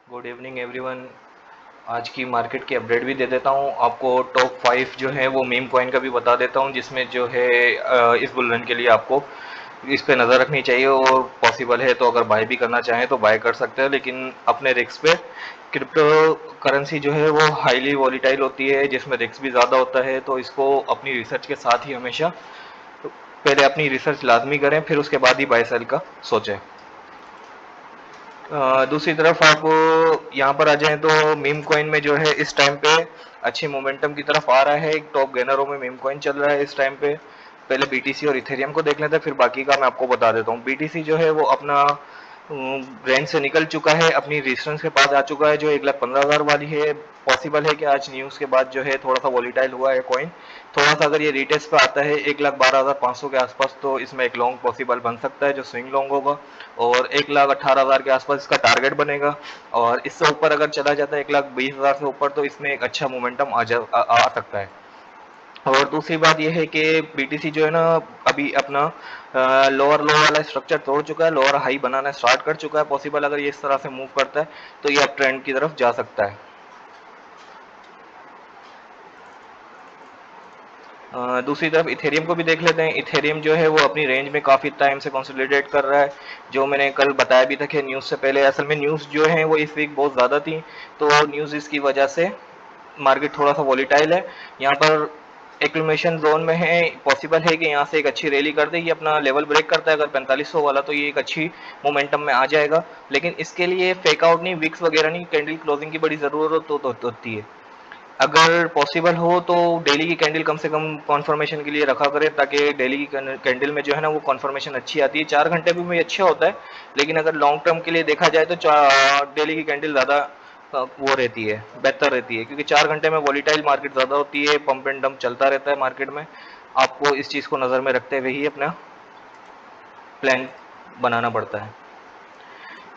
Good evening everyone. आज की market की अपडेट भी दे देता हूँ आपको। टॉप 5 जो है वो मीम कॉइन का भी बता देता हूँ, जिसमें जो है इस बुल रन के लिए आपको इस पे नज़र रखनी चाहिए, और पॉसिबल है तो अगर बाय भी करना चाहें तो बाय कर सकते हैं, लेकिन अपने रिस्क पे। क्रिप्टो करेंसी जो है वो हाईली वॉलीटाइल होती है, जिसमें रिस्क भी ज़्यादा होता है, तो इसको अपनी रिसर्च के साथ ही हमेशा पहले अपनी रिसर्च लाजमी करें, फिर उसके बाद ही बाय सेल का सोचें। दूसरी तरफ आप यहाँ पर आ जाएं तो मीम कॉइन में जो है इस टाइम पे अच्छी मोमेंटम की तरफ आ रहा है। एक टॉप गेनरों में मीम कॉइन चल रहा है इस टाइम पे। पहले बीटीसी और इथेरियम को देख लेते हैं, फिर बाकी का मैं आपको बता देता हूँ। बीटीसी जो है वो अपना रेंज से निकल चुका है, अपनी रेजिस्टेंस के पास आ चुका है, जो 1,15,000 वाली है। पॉसिबल है कि आज न्यूज़ के बाद जो है थोड़ा सा वॉलीटाइल हुआ है कॉइन। थोड़ा सा अगर ये रिटेस्ट पे आता है 1,12,500 के आसपास, तो इसमें एक लॉन्ग पॉसिबल बन सकता है, जो स्विंग लॉन्ग होगा। और 1,18,000 के आसपास इसका टारगेट बनेगा। और इससे ऊपर अगर चला जाता है 1,20,000 से ऊपर, तो इसमें एक अच्छा मोमेंटम आ सकता है। और दूसरी बात यह है कि बीटीसी जो है ना, अभी अपना लोअर लो वाला स्ट्रक्चर तोड़ चुका है, लोअर हाई बनाना स्टार्ट कर चुका है। पॉसिबल अगर ये इस तरह से मूव करता है तो ये अब ट्रेंड की तरफ जा सकता है। दूसरी तरफ इथेरियम को भी देख लेते हैं। इथेरियम जो है वो अपनी रेंज में काफ़ी टाइम से कंसोलिडेट कर रहा है, जो मैंने कल बताया भी था कि न्यूज़ से पहले। असल में न्यूज़ जो है वो इस वीक बहुत ज़्यादा थी, तो न्यूज़ इसकी वजह से मार्केट थोड़ा सा वॉलीटाइल है। यहाँ पर एक्लमेशन जोन में है, पॉसिबल है कि यहाँ से एक अच्छी रैली कर दे। ये अपना लेवल ब्रेक करता है अगर 4500 वाला, तो ये एक अच्छी मोमेंटम में आ जाएगा। लेकिन इसके लिए फेक आउट नहीं, विक्स वगैरह नहीं, कैंडल क्लोजिंग की बड़ी ज़रूरत होती है। अगर पॉसिबल हो तो डेली की कैंडल कम से कम कॉन्फर्मेशन के लिए रखा करें, ताकि डेली की कैंडल में जो है ना वो कॉन्फर्मेशन अच्छी आती है। 4 घंटे भी अच्छा होता है, लेकिन अगर लॉन्ग टर्म के लिए देखा जाए तो डेली की कैंडल ज़्यादा वो रहती है, बेहतर रहती है, क्योंकि 4 घंटे में वॉलीटाइल मार्केट ज़्यादा होती है, पंप एंड डंप चलता रहता है मार्केट में। आपको इस चीज़ को नज़र में रखते हुए ही अपना प्लान बनाना पड़ता है।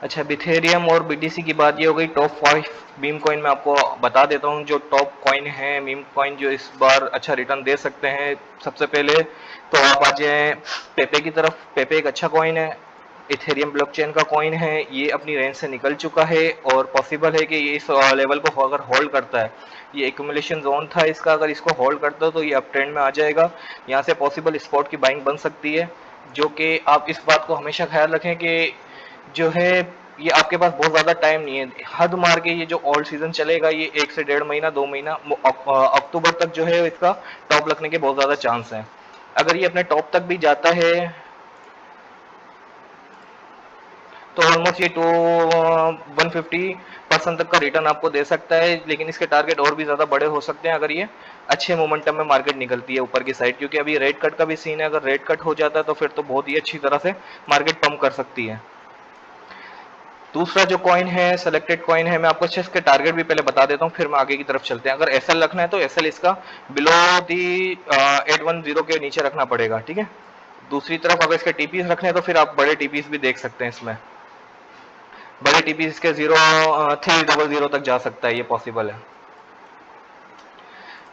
अच्छा, बिथेरियम और बीटीसी की बात ये हो गई। टॉप 5 मीम कॉइन में आपको बता देता हूँ, जो टॉप कॉइन है मीम कॉइन जो इस बार अच्छा रिटर्न दे सकते हैं। सबसे पहले तो आप आ जाए पेपे की तरफ। पेपे एक अच्छा कॉइन है, इथेरियम ब्लॉकचेन का कॉइन है। ये अपनी रेंज से निकल चुका है, और पॉसिबल है कि ये इस लेवल को अगर होल्ड करता है, ये एक्यूमुलेशन जोन था इसका, अगर इसको होल्ड करता है तो ये अप ट्रेंड में आ जाएगा। यहाँ से पॉसिबल स्पॉट की बाइंग बन सकती है, जो कि आप इस बात को हमेशा ख्याल रखें कि जो है ये आपके पास बहुत ज़्यादा टाइम नहीं है। हद मार के ये जो ऑल सीजन चलेगा, ये 1 से 1.5 महीना 2 महीना, अक्टूबर तक जो है इसका टॉप लगने के बहुत ज़्यादा चांस हैं। अगर ये अपने टॉप तक भी जाता है तो ऑलमोस्ट ये 150% तक का रिटर्न आपको दे सकता है, लेकिन इसके टारगेट और भी ज़्यादा बड़े हो सकते हैं अगर ये अच्छे मोमेंटम में मार्केट निकलती है ऊपर की साइड, क्योंकि अभी रेट कट का भी सीन है। अगर रेट कट हो जाता है तो फिर तो बहुत ही अच्छी तरह से मार्केट पंप कर सकती है। दूसरा जो कॉइन है सेलेक्टेड कॉइन है, मैं आपको अच्छे इसके टारगेट भी पहले बता देता हूँ, फिर हम आगे की तरफ चलते हैं। अगर एसएल रखना है तो एसएल इसका बिलो दी 810 के नीचे रखना पड़ेगा, ठीक है। दूसरी तरफ अगर इसके टीपीस रखने हैं तो फिर आप बड़े टीपीस भी देख सकते हैं इसमें। बड़े टीपीस के 300 तक जा सकता है, ये पॉसिबल है।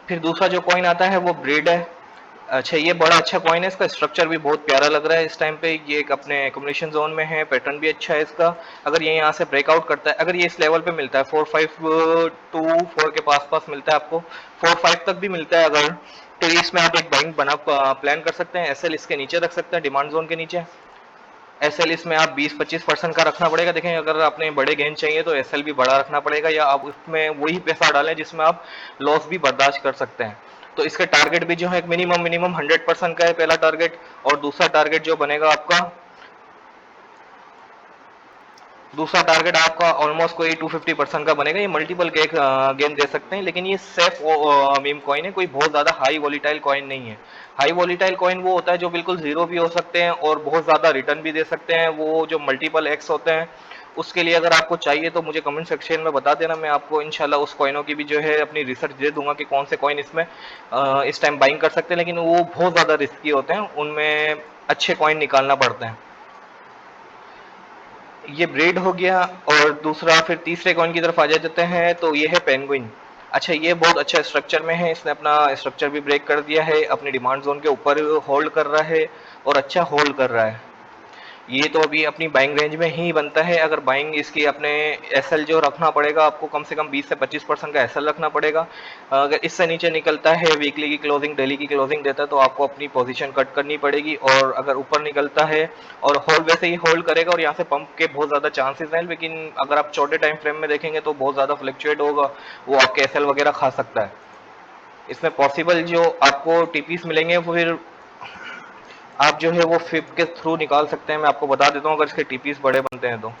फिर दूसरा जो कॉइन आता है वो ब्रीड है। अच्छा, ये बड़ा अच्छा कॉइन है, इसका स्ट्रक्चर भी बहुत प्यारा लग रहा है इस टाइम पे। ये एक अपने एकोमोडेशन जोन में है, पैटर्न भी अच्छा है इसका। अगर ये यहाँ से ब्रेकआउट करता है, अगर ये इस लेवल पे मिलता है 4,524 के पास पास मिलता है आपको, 4,5 तक भी मिलता है अगर, तो इसमें आप एक बाइंग बना प्लान कर सकते हैं। एसएल इसके नीचे रख सकते हैं, डिमांड जोन के नीचे। एसएल इसमें आप 20-25% का रखना पड़ेगा। देखें, अगर आपने बड़े गेंद चाहिए तो एसएल भी बड़ा रखना पड़ेगा, या आप उसमें वही पैसा डालें जिसमें आप लॉस भी बर्दाश्त कर सकते हैं। तो इसके टारगेट भी जो है मिनिमम मिनिमम 100% का है पहला टारगेट। और दूसरा टारगेट आपका ऑलमोस्ट कोई 250% का बनेगा। ये मल्टीपल के गेम दे सकते हैं, लेकिन ये सेफ मीम कॉइन है, कोई बहुत ज़्यादा हाई वॉलीटाइल कॉइन नहीं है। हाई वॉलीटाइल कॉइन वो होता है जो बिल्कुल जीरो भी हो सकते हैं और बहुत ज़्यादा रिटर्न भी दे सकते हैं, वो जो मल्टीपल एक्स होते हैं। उसके लिए अगर आपको चाहिए तो मुझे कमेंट सेक्शन में बता देना, मैं आपको इंशाल्लाह उस कॉइनों की भी जो है अपनी रिसर्च दे दूंगा कि कौन से कॉइन इसमें इस टाइम बाइंग कर सकते हैं, लेकिन वो बहुत ज़्यादा रिस्की होते हैं, उनमें अच्छे कॉइन निकालना पड़ते हैं। ये ब्रेड हो गया। और दूसरा फिर तीसरे कॉइन की तरफ आ जाते हैं, तो ये है पेंगुइन। अच्छा, ये बहुत अच्छा स्ट्रक्चर में है, इसने अपना स्ट्रक्चर भी ब्रेक कर दिया है, अपनी डिमांड जोन के ऊपर होल्ड कर रहा है और अच्छा होल्ड कर रहा है। ये तो अभी अपनी बाइंग रेंज में ही बनता है। अगर बाइंग इसकी अपने एसएल जो रखना पड़ेगा आपको, कम से कम 20 से 25% का एसएल रखना पड़ेगा। अगर इससे नीचे निकलता है, वीकली की क्लोजिंग, डेली की क्लोजिंग देता है, तो आपको अपनी पोजीशन कट करनी पड़ेगी। और अगर ऊपर निकलता है और होल्ड वैसे ही होल्ड करेगा और यहाँ से पंप के बहुत ज़्यादा चांसेस हैं, लेकिन अगर आप छोटे टाइम फ्रेम में देखेंगे तो बहुत ज़्यादा फ्लक्चुएट होगा, वो आपके एसएल वगैरह खा सकता है। इसमें पॉसिबल जो आपको टीपीस मिलेंगे वो फिर आप जो है वो फिप के थ्रू निकाल सकते हैं। मैं आपको बता देता हूँ अगर इसके टीपीस बड़े बनते हैं तो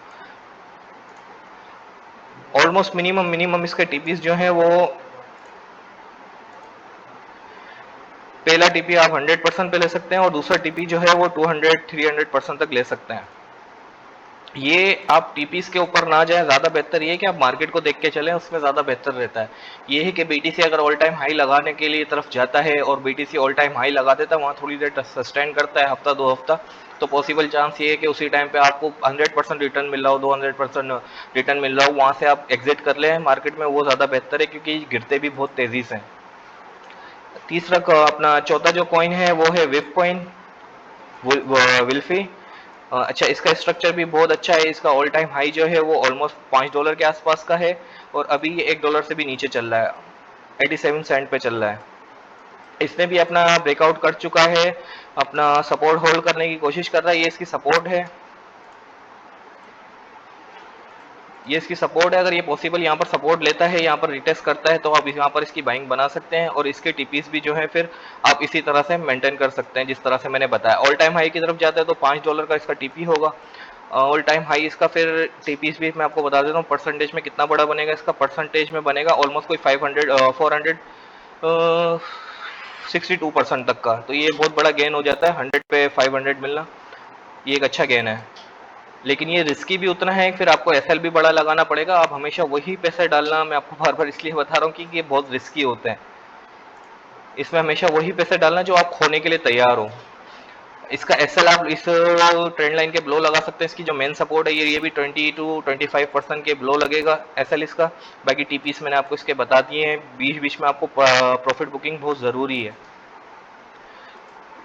ऑलमोस्ट मिनिमम मिनिमम इसके टीपीस जो हैं वो, पहला टीपी आप 100% पे ले सकते हैं और दूसरा टीपी जो है वो 200-300% तक ले सकते हैं। ये आप टीपीस के ऊपर ना जाए, ज्यादा बेहतर ये है कि आप मार्केट को देख के चलें, उसमें ज्यादा बेहतर रहता है। ये है कि बीटीसी अगर ऑल टाइम हाई लगाने के लिए तरफ जाता है और बीटीसी ऑल टाइम हाई लगा देता है, वहां थोड़ी देर सस्टेन करता है, हफ्ता 2 हफ्ता, तो पॉसिबल चांस ये है कि उसी टाइम पे आपको 100% रिटर्न मिल रहा हो, 200% रिटर्न मिल रहा हो, वहां से आप एग्जिट कर ले मार्केट में, वो ज्यादा बेहतर है क्योंकि गिरते भी बहुत तेजी से। तीसरा अपना चौथा जो कॉइन है वो है विप कॉइन, विल्फी। अच्छा, इसका स्ट्रक्चर भी बहुत अच्छा है। इसका ऑल टाइम हाई जो है वो ऑलमोस्ट $5 के आसपास का है और अभी ये $1 से भी नीचे चल रहा है, 87 सेंट पे चल रहा है। इसने भी अपना ब्रेकआउट कर चुका है, अपना सपोर्ट होल्ड करने की कोशिश कर रहा है। ये इसकी सपोर्ट है, ये इसकी सपोर्ट है। अगर ये पॉसिबल यहाँ पर सपोर्ट लेता है, यहाँ पर रिटेस्ट करता है, तो आप यहाँ पर इसकी बाइंग बना सकते हैं और इसके टीपीस भी जो है फिर आप इसी तरह से मेंटेन कर सकते हैं जिस तरह से मैंने बताया। ऑल टाइम हाई की तरफ जाता है तो $5 का इसका टीपी होगा। ऑल टाइम हाई इसका फिर टीपीस भी मैं आपको बता देता हूँ परसेंटेज में कितना बड़ा बनेगा। इसका परसेंटेज में बनेगा ऑलमोस्ट कोई 62% तक का, तो ये बहुत बड़ा गेन हो जाता है। 100 पे 500 मिलना ये एक अच्छा गेन है, लेकिन ये रिस्की भी उतना है। फिर आपको एसएल भी बड़ा लगाना पड़ेगा। आप हमेशा वही पैसे डालना, मैं आपको बार बार इसलिए बता रहा हूँ कि ये बहुत रिस्की होते हैं। इसमें हमेशा वही पैसे डालना जो आप खोने के लिए तैयार हो। इसका एसएल आप इस ट्रेंड लाइन के ब्लो लगा सकते हैं। इसकी जो मेन सपोर्ट है ये भी 20 to 25% के ब्लो लगेगा एसएल इसका। बाकी टीपीस मैंने आपको इसके बता दिए हैं। बीच बीच में आपको प्रॉफिट बुकिंग बहुत जरूरी है।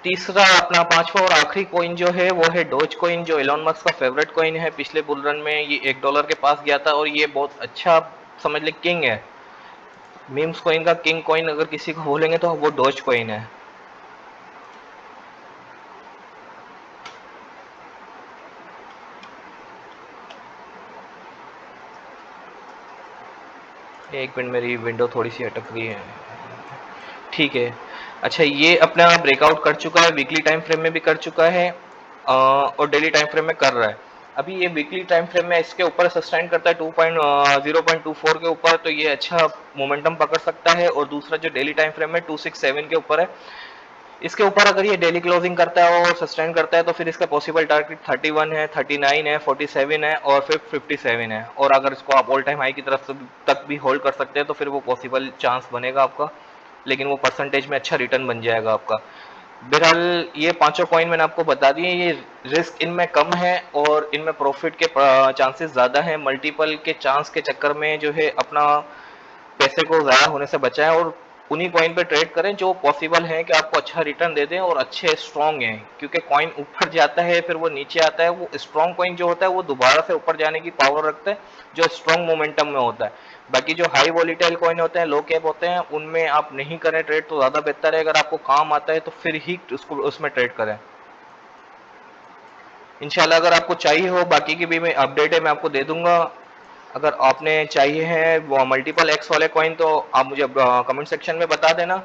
तीसरा अपना पांचवा और आखिरी कॉइन जो है वो है डोज कॉइन, जो एलोन मस्क का फेवरेट कॉइन है। पिछले बुल रन में ये $1 के पास गया था और ये बहुत अच्छा, समझ ले, किंग है। मीम्स कॉइन का किंग कॉइन अगर किसी को बोलेंगे तो वो डोज कॉइन है। एक मिनट, मेरी विंडो थोड़ी सी अटक रही है। ठीक है। अच्छा, ये अपना ब्रेकआउट कर चुका है, वीकली टाइम फ्रेम में भी कर चुका है और डेली टाइम फ्रेम में कर रहा है। अभी ये वीकली टाइम फ्रेम में इसके ऊपर सस्टेन करता है 0.24 के ऊपर, तो ये अच्छा मोमेंटम पकड़ सकता है। और दूसरा जो डेली टाइम फ्रेम में 267 के ऊपर है, इसके ऊपर अगर ये डेली क्लोजिंग करता है और सस्टेन करता है तो फिर इसका पॉसिबल टारगेट 31 है, 39 है, 47 है और फिर 57 है। और अगर इसको आप ऑल टाइम हाई की तरफ तक भी होल्ड कर सकते हैं तो फिर वो पॉसिबल चांस बनेगा आपका, लेकिन वो परसेंटेज में अच्छा रिटर्न बन जाएगा आपका। बहरहाल ये पांचों कॉइन मैंने आपको बता दिए। ये रिस्क इनमें कम है और इनमें प्रॉफिट के चांसेस ज्यादा हैं। मल्टीपल के चांस के चक्कर में जो है अपना पैसे को ज़ाया होने से बचाएं और उन्हीं कॉइन पे ट्रेड करें जो पॉसिबल है कि आपको अच्छा रिटर्न दे दें और अच्छे स्ट्रॉन्ग हैं। क्योंकि कॉइन ऊपर जाता है फिर वो नीचे आता है, वो स्ट्रॉन्ग कॉइन जो होता है वो दोबारा से ऊपर जाने की पावर रखता है जो स्ट्रॉन्ग मोमेंटम में होता है। बाकी जो हाई वॉलीटाइल कॉइन होते हैं, लो कैप होते हैं, उनमें आप नहीं करें ट्रेड तो ज़्यादा बेहतर है। अगर आपको काम आता है तो फिर ही उसको उसमें ट्रेड करें। इंशाल्लाह अगर आपको चाहिए हो बाकी की भी मैं अपडेट है मैं आपको दे दूंगा। अगर आपने चाहिए हैं वो मल्टीपल एक्स वाले कॉइन तो आप मुझे कमेंट सेक्शन में बता देना,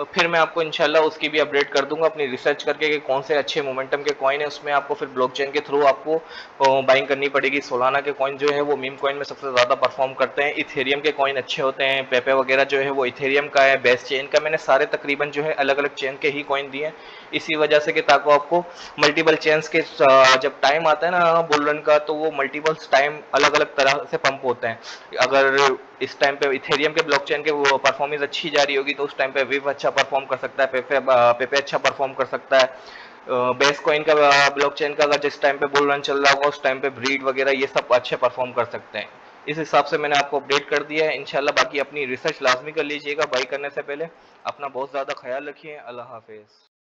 फिर मैं आपको इंशाल्लाह उसकी भी अपडेट कर दूंगा अपनी रिसर्च करके कि कौन से अच्छे मोमेंटम के कॉइन है। उसमें आपको फिर ब्लॉकचेन के थ्रू आपको बाइंग करनी पड़ेगी। सोलाना के कॉइन जो है वो मीम कॉइन में सबसे ज़्यादा परफॉर्म करते हैं। इथेरियम के कॉइन अच्छे होते हैं। पेपे वगैरह जो है वो इथेरियम का है, बेस्ट चेन का। मैंने सारे तकरीबन जो है अलग अलग चेन के ही कॉइन दिए हैं इसी वजह से कि ताकि आपको मल्टीपल चेन्स के जब टाइम आता है ना बुल रन का, तो वो मल्टीपल्स टाइम अलग अलग तरह से पंप होते हैं। अगर इस टाइम पे इथेरियम के ब्लॉकचेन के वो परफॉर्मेंस अच्छी जा रही होगी तो उस टाइम पे विव अच्छा परफॉर्म कर सकता है, पेपे पेपे अच्छा परफॉर्म कर सकता है। बेस कॉइन का ब्लॉकचेन का अगर जिस टाइम पे बुल रन चल रहा होगा उस टाइम पे ब्रीड वगैरह ये सब अच्छे परफॉर्म कर सकते हैं। इस हिसाब से मैंने आपको अपडेट कर दिया है। इंशाल्लाह बाकी अपनी रिसर्च लाजमी कर लीजिएगा बाई करने से पहले। अपना बहुत ज़्यादा ख्याल रखिए। अल्लाह हाफिज़।